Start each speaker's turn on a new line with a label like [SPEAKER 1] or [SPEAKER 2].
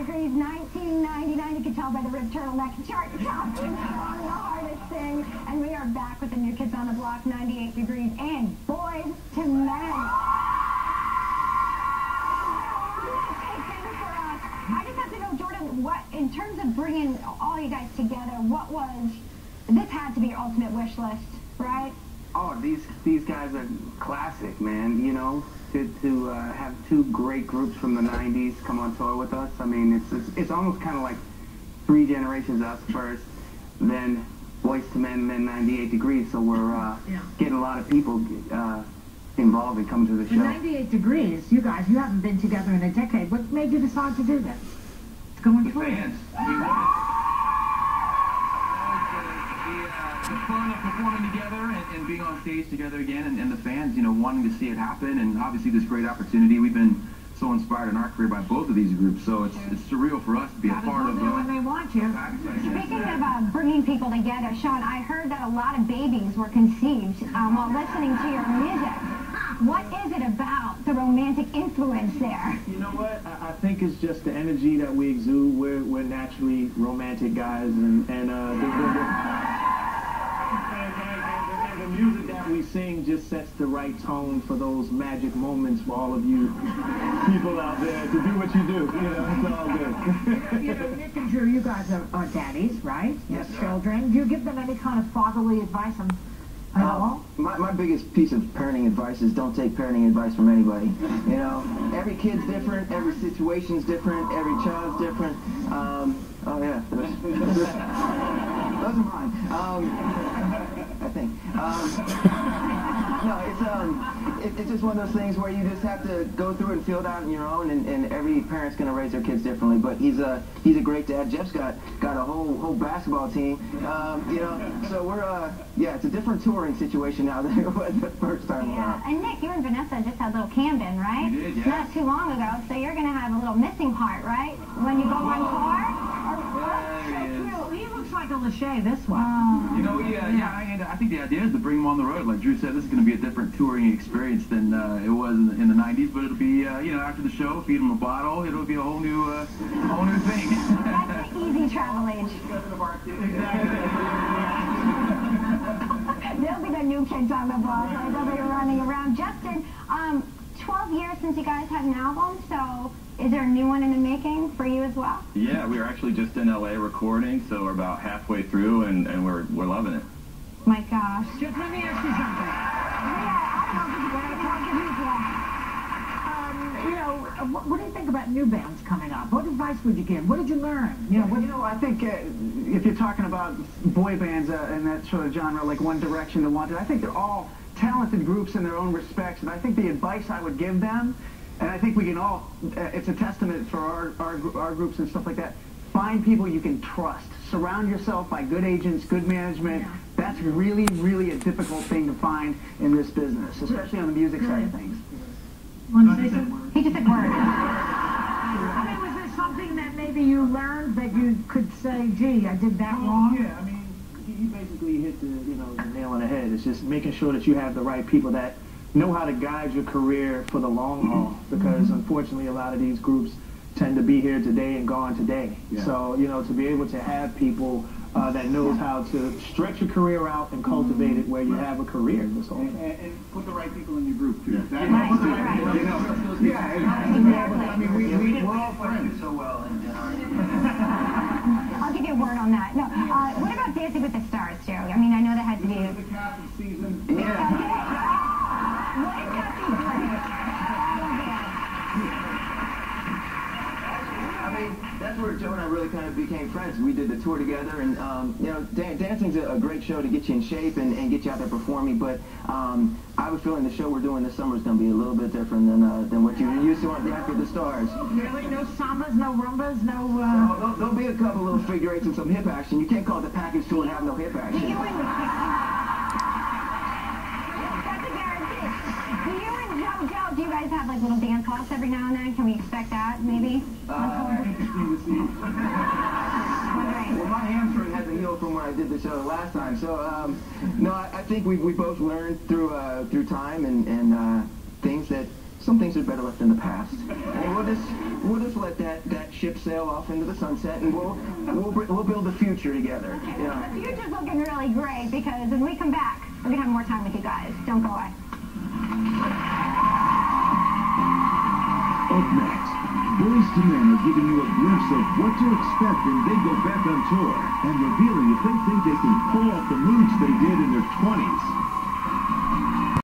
[SPEAKER 1] degrees, 1999. You can tell by the ripped turtleneck chart topping on the hardest thing. And we are back with the New Kids on the Block, 98 degrees, and Boyz II Men. I just have to know, Jordan, what, in terms of bringing all you guys together, what was, this had to be your ultimate wish list, right?
[SPEAKER 2] Oh, these guys are classic, man, you know, to have two great groups from the 90s come on tour with us. I mean, it's almost kind of like three generations, us first, then Boyz II Men, then 98 degrees, so we're getting a lot of people involved and come to the show.
[SPEAKER 3] 98 degrees, you guys, you haven't been together in a decade. What made you decide to do this? It's going forward.
[SPEAKER 4] Fans. The fun of performing together and being on stage together again, and the fans, you know, wanting to see it happen, and obviously this great opportunity. We've been so inspired in our career by both of these groups, so it's surreal for us to be a part of
[SPEAKER 3] when they want you.
[SPEAKER 1] Speaking of bringing people together, Sean, I heard that a lot of babies were conceived while listening to your music. What is it about the romantic influence there?
[SPEAKER 5] You know what? I think it's just the energy that we exude. We're naturally romantic guys, and the music that we sing just sets the right tone for those magic moments for all of you people out there to do what you do. You know, it's all good.
[SPEAKER 3] You know, Nick and Drew, you guys are daddies, right?
[SPEAKER 2] Yes,
[SPEAKER 3] Yes, children. Do you give them any kind of fatherly advice at all?
[SPEAKER 6] My biggest piece of parenting advice is don't take parenting advice from anybody. You know, every kid's different, every situation's different, every child's different. Oh yeah, those are mine. I think. No, it's just one of those things where you just have to go through it and feel it out on your own, and every parent's going to raise their kids differently. But he's a great dad. Jeff's got a whole basketball team. You know, so we're it's a different touring situation now than it was the first time around.
[SPEAKER 1] And Nick, you and Vanessa just had little Camden, right?
[SPEAKER 4] We did, yeah.
[SPEAKER 1] Not too long ago, so you're going to have a little missing part, right? When you go on tour?
[SPEAKER 3] He looks like a Lachey, this one.
[SPEAKER 4] You know, and I think the idea is to bring them on the road. Like Drew said, this is going to be a different touring experience than it was in the 90s, but it'll be, you know, after the show, feed them a bottle, it'll be a whole new thing.
[SPEAKER 1] That's the easy travel age. They'll be the new kids on the block, right? They'll be running around. Justin, 12 years since you guys had an album, so is there a new one in the making for you as well?
[SPEAKER 7] Yeah, we were actually just in LA recording, so we're about halfway through, and we're loving it.
[SPEAKER 1] My gosh.
[SPEAKER 3] Just let me ask you something. You know, what do you think about new bands coming up? What advice would you give? What did you learn?
[SPEAKER 8] You know, I think if you're talking about boy bands and that sort of genre, like One Direction to Wanted, I think they're all talented groups in their own respects, and I think the advice I would give them, and I think we can all, it's a testament for our groups and stuff like that, find people you can trust. Surround yourself by good agents, good management. Yeah. That's really, really a difficult thing to find in this business, especially on the music side of things.
[SPEAKER 3] Want to say something?
[SPEAKER 1] He just said word.
[SPEAKER 3] I mean, was there something that maybe you learned that you could say, gee, I did that wrong?
[SPEAKER 5] Yeah, I mean, you basically hit the nail on the head. It's just making sure that you have the right people that know how to guide your career for the long haul, because unfortunately a lot of these groups tend to be here today and gone today. Yeah. So, you know, to be able to have people that knows how to stretch your career out and cultivate it where you have a career. This whole thing.
[SPEAKER 4] And put the right people in your group, too.
[SPEAKER 1] Right.
[SPEAKER 2] I mean, we're all friends so well.
[SPEAKER 1] I'll give you a word on that. No, what about Dancing with the Stars, Joe? I mean, I know that had to be...
[SPEAKER 4] The cast of season.
[SPEAKER 1] What is that?
[SPEAKER 6] I mean, that's where Joe and I really kind of became friends. We did the tour together, and you know, dancing's a great show to get you in shape and get you out there performing. But I have a feeling the show we're doing this summer is going to be a little bit different than what you're used to on Dancing with the Stars.
[SPEAKER 3] Really? No sambas, no rumbas, no...
[SPEAKER 6] No, there'll be a couple little figure eights and some hip action. You can't call it the package tour and have no hip action.
[SPEAKER 1] Do you guys have like little dance offs every now and then? Can we expect that, maybe?
[SPEAKER 2] Well, my hamstring hasn't healed from when I did the show last time, so no, I think we both learned through time and things that
[SPEAKER 6] some things are better left in the past. And we'll just let that ship sail off into the sunset, and we'll build a future together.
[SPEAKER 1] Okay,
[SPEAKER 6] You
[SPEAKER 1] well,
[SPEAKER 6] know?
[SPEAKER 1] the future's looking really great because when we come back, we're going to have more time with you guys. Don't go away.
[SPEAKER 9] Up next, Boyz II Men are giving you a glimpse of what to expect when they go back on tour and revealing if they think they can pull off the moves they did in their 20s.